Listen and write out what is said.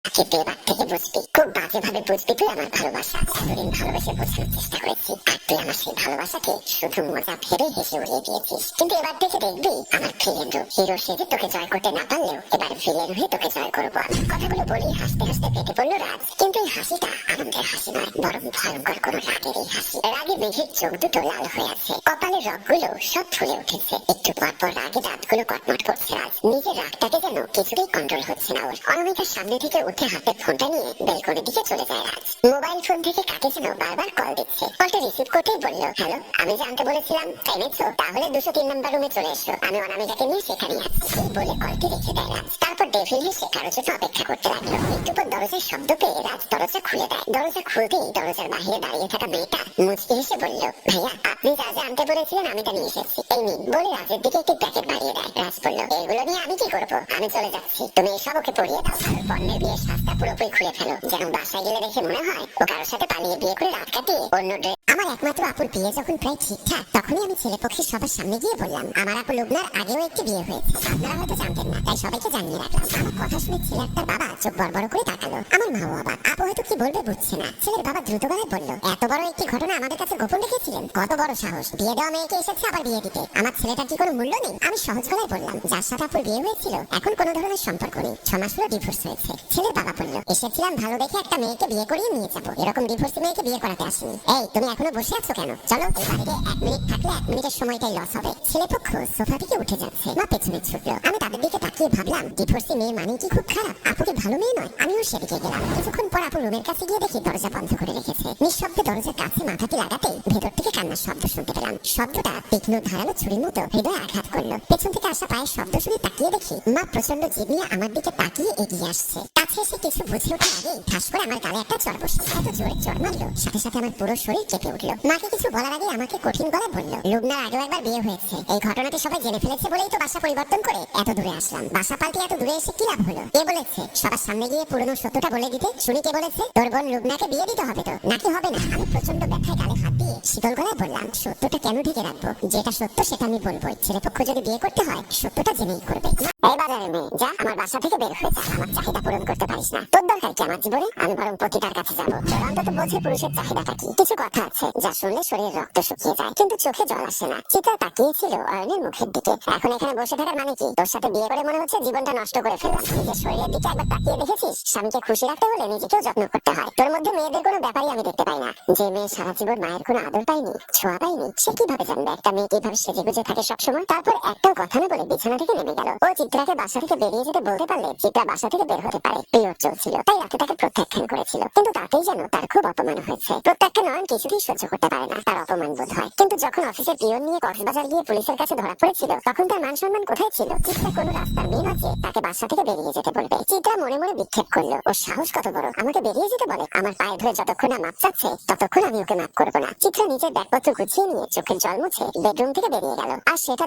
কিন্তু এবার থেকে বুঝবি, খুব বাজে ভাবে বুঝবি তুই আমার ভালোবাসা। এতদিন ভালোবেসে বোঝানোর চেষ্টা করেছি, আর তুই আমার সেই ভালোবাসাকে শুধু মজা ভেবে হেসে উড়িয়ে দিয়েছিস। কিন্তু এবার থেকে দেখবি আমার ভিলেন হিরো সেজে তোকে জয় করতে না পারলেও এবার ভিলেন হয়ে তোকে জয় করবো আমি। কথাগুলো বলি হাসতে হাসতে পেটে পড়লো রাজ। কিন্তু এই হাসিটা আনন্দের হাসি নয়, বরং ভয়ঙ্কর কোনো রাগের এই হাসি। রাগে মেঘের চোখ দুটো লাল হয়ে আছে, কপালের রগগুলো সব ফুলে উঠেছে। একটু পর পর রাগে দাঁতগুলো কটমট করছে রাজ। নিজের রাগটাকে যেন কিছুতেই কন্ট্রোল হচ্ছে না ওর। অনামিকার সামনে থেকে উঠে হাতের ফোনটা নিয়ে বেলকনির দিকে চলে যায় রাজ। মোবাইল ফোন থেকে কাকে যেন বারবার কল দিচ্ছে। কলটা রিসিভ করতেই বলল, হ্যালো, আমি জানতে বলেছিলাম এনেছো, তাহলে 203 নম্বর রুমে চলে এসো, আমি অনামিকাকে নিয়ে সেখানে আসছি বলে কলটি রেখে দেয় রাজ। তারপর ডেভিল হেসে কারোর জন্য অপেক্ষা করতে লাগলো। একটু পর দরজার শব্দ পেয়ে রাজ দরজা খুলে দেয়। দরজা খুলতেই দরজার বাহিরে দাঁড়িয়ে থাকা মেয়েটা মুচকি হেসে বলল, ভাইয়া আপনি যা যা আনতে বলেছিলেন আমি তা নিয়ে এসেছি, এই নিন বলে রাজের দিকে একটি প্যাকেট বাড়িয়ে দেয়। রাজ বলল, এগুলো নিয়ে আমি কি করবো, আমি চলে যাচ্ছি, তুমি এসব ওকে পরিয়ে দাও। আর পণ্যের বিয়ের সাজটা পুরোপুরি খুলে ফেলো, যেন বাসায় গেলে দেখে মনে হয় ও কারোর সাথে পালিয়ে বিয়ে করে রাত কাটিয়ে অন্য ড্রেস। আমার একমাত্র আপুর বিয়ে যখন প্রায় ঠিকঠাক, তখনই আমি ছেলেপক্ষের সবার সামনে গিয়ে বললাম, আমার আপু লুবনার আগেও একটি বিয়ে হয়েছে, আপনারা হয়তো জানতেন না, তাই সবাইকে জানিয়ে রাখলাম। আমার কথা শুনে ছেলে একটা বাবা চোখ বড় বড় করে তাকালো। আমার মাও অবাক, আপু হয়তো কি বলবে বুঝছে না। ছেলের বাবা দ্রুত গলায় বলল, এত বড় একটি ঘটনা আমাদের কাছে গোপন রেখেছিলেন, কত বড় সাহস, বিয়ে দেওয়া মেয়েকে এসেছে আবার বিয়ে দিতে, আমার ছেলেটার কি কোনো মূল্য নেই? আমি সহজ গলায় বললাম, যার সাথে আপুর বিয়ে হয়েছিল এখন কোনো ধরনের সম্পর্ক নেই, 6 মাস হলো ডিভোর্স হয়েছে। ছেলের বাবা বলল, এসেছিলাম ভালো দেখে একটা মেয়েকে বিয়ে করিয়ে নিয়ে যাবো, এরকম ডিভোর্সি মেয়েকে বিয়ে করাতে আসিনি। এই তুমি এখনো বসে আছো কেন, চলো এই বাড়িতে 1 মিনিট থাকলে 1 মিনিটের সময়টাই লস হবে। ছেলেপক্ষ সোফা থেকে উঠে যাচ্ছে, মা পেছনে ছুটলো। আমি তাদের দিকে তাকিয়ে ভাবলাম, ডিভোর্সি মেয়ে মানে কি খুব খারাপ? আপু কি ভালো মেয়ে নয়? আমিও সেদিকে গেলাম। কিছুক্ষণ পর আপু রুমের কাছে গিয়ে দেখি দরজা বন্ধ করে রেখেছে। নিঃশব্দে দরজার কাছে মাথাটি লাগাতেই ভেতর থেকে কান্নার শব্দ শুনতে পেলাম। শব্দটা তীক্ষ্ণ ধারালো ছুরির মতো হৃদয়ে আঘাত করলো। পেছন থেকে আসা পায়ের শব্দ শুনে তাকিয়ে দেখি মা প্রচন্ড জিদ নিয়ে আমার দিকে তাকিয়ে এগিয়ে আসছে। কাছে এসে কিছু বুঝে ওঠার আগেই ঠাস করে আমার গালে একটা চড় বসে। এত জোরে চড় মারলো, সাথে সাথে আমার পুরো শরীর কেঁপে উঠলো। মাকে কিছু বলার আগে আমাকে কঠিন গলায় বলল, লুবনার আগেও একবার বিয়ে হয়েছে, এই ঘটনাটি সবাই জেনে ফেলেছে বলেই তো বাসা পরিবর্তন করে এত দূরে আসলাম। বাসা পাল্টে এত দূরে এসে কি লাভ হলো? কে বলেছে সবার সামনে গিয়ে পুরনো সত্যটা বলে দিতে? শুনি কে বলেছে? তোর বোন লুবনাকে বিয়ে দিতে হবে তো, নাকি হবে না? আমি প্রচন্ড ব্যথায় গালে হাত দিয়ে শীতল গলায় বললাম, সত্যটা কেন ঢেকে রাখবো? যেটা সত্য সেটা আমি বলবোই। ছেলেপক্ষ যদি বিয়ে করতে হয় সত্যটা জেনেই করবে। এই বাজারের মেয়ে, যা আমার বাসা থেকে বের হয়ে যা, আমার চাহিদা পূরণ করতে পারিস না। তোর দরকার কি আমার জীবনে? আমি বরং পতিতার কাছে যাবো, তোর অন্তত বোঝে পুরুষের চাহিদাটা কি। কিছু কথা আছে যা শুনলে শরীর রক্ত শুকিয়ে যায়, কিন্তু চোখে জল আসে না। চিত্রা তাকিয়েছিল অয়নের মুখের দিকে। এখন এখানে বসে থাকার মানে কি? তোর সাথে বিয়ে করে মনে হচ্ছে জীবনটা নষ্ট করে ফেললাম। নিজের শরীরের দিকে একবার তাকিয়ে দেখেছিস? স্বামীকে খুশি রাখতে হলে নিজেকেও যত্ন করতে হয়। তোর মধ্যে মেয়েদের কোনো ব্যাপারই আমি দেখতে পাই না। যে মেয়ে সারা জীবন মায়ের কোনো আদর পায়নি, ছোঁয়া পায়নি, সে কিভাবে জানবে একটা মেয়ে কিভাবে সেজে গুজে থাকে সবসময়? তারপর একটাও কথা না বলে বিছানা থেকে নেমে গেল। ও চিত্রাকে বাসা থেকে বেরিয়ে যেতে বলতে পারলে চিত্রা বাসা থেকে বের হতে পারে। পিরিয়ড চলছিল, তাই রাতে তাকে প্রত্যাখ্যান করেছিল, কিন্তু তাতেই যেন তার খুব অপমান হয়েছে। প্রত্যাখ্যান নয়ন কিছুতেই সহ্য করতে পারে না, তার অপমান বোধ হয়। কিন্তু যখন অফিসের পিয়ন নিয়ে কক্সবাজার গিয়ে পুলিশের কাছে ধরা পড়েছিল, তখন তার মান সম্মান কোথায় ছিল? চিত্রা কোনো রাস্তার মেয়ে নয় যে তাকে বাসা থেকে বেরিয়ে যেতে বলবে। চিত্রা মনে মনে বিক্ষেপ করলো, ওর সাহস কত বড়, আমাকে বেরিয়ে যেতে বলে। আমার পায়ে ধরে যতক্ষণ না মাপ চাচ্ছে ততক্ষণ আমি ওকে মাপ করবো না। চিত্রা নিজের ব্যাগপত্র গুছিয়ে নিয়ে চোখের জল মুছে বেডরুম থেকে বেরিয়ে গেল। আর সেটা